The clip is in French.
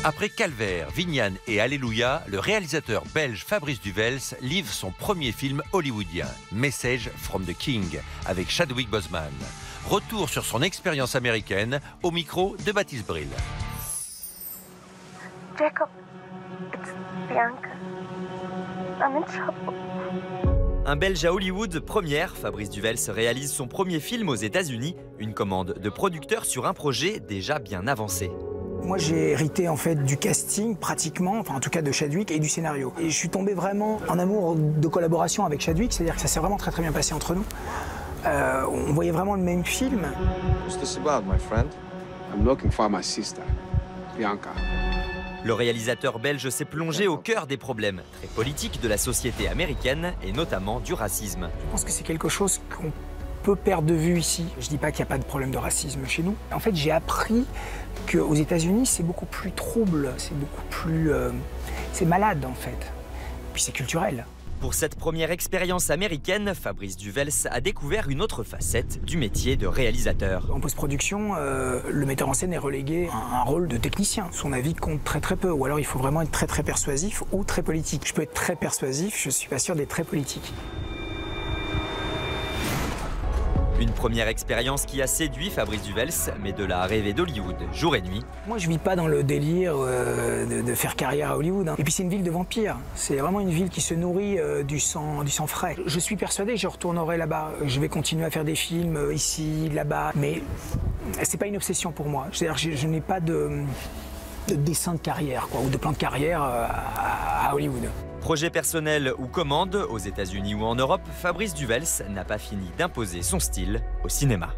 Après Calvaire, Vignane et Alléluia, le réalisateur belge Fabrice Duvels livre son premier film hollywoodien, Message from the King, avec Chadwick Boseman. Retour sur son expérience américaine au micro de Baptiste Bril. Jacob, it's Bianca. I'm in trouble. Un Belge à Hollywood, première, Fabrice Duvels réalise son premier film aux États-Unis, une commande de producteur sur un projet déjà bien avancé. Moi, j'ai hérité en fait du casting pratiquement, enfin en tout cas de Chadwick et du scénario. Et je suis tombé vraiment en amour de collaboration avec Chadwick, c'est-à-dire que ça s'est vraiment très bien passé entre nous. On voyait vraiment le même film. What's this about, my friend? I'm looking for my sister, Bianca. Le réalisateur belge s'est plongé au cœur des problèmes très politiques de la société américaine et notamment du racisme. Je pense que c'est quelque chose qu'on peut perdre de vue ici. Je dis pas qu'il n'y a pas de problème de racisme chez nous. En fait, j'ai appris qu'aux États-Unis, c'est beaucoup plus trouble, c'est beaucoup plus... c'est malade, en fait. Puis c'est culturel. Pour cette première expérience américaine, Fabrice Duvels a découvert une autre facette du métier de réalisateur. En post-production, le metteur en scène est relégué à un rôle de technicien. Son avis compte très peu, ou alors il faut vraiment être très persuasif ou très politique. Je peux être très persuasif, je suis pas sûr d'être très politique. Une première expérience qui a séduit Fabrice Duvels, mais de la rêver d'Hollywood, jour et nuit. Moi, je vis pas dans le délire de faire carrière à Hollywood. Et puis, c'est une ville de vampires. C'est vraiment une ville qui se nourrit du sang frais. Je suis persuadé que je retournerai là-bas. Je vais continuer à faire des films ici, là-bas. Mais c'est pas une obsession pour moi. C'est-à-dire que je n'ai pas de dessin de carrière, ou de plan de carrière à Hollywood. Projet personnel ou commande, aux États-Unis ou en Europe, Fabrice Duvels n'a pas fini d'imposer son style au cinéma.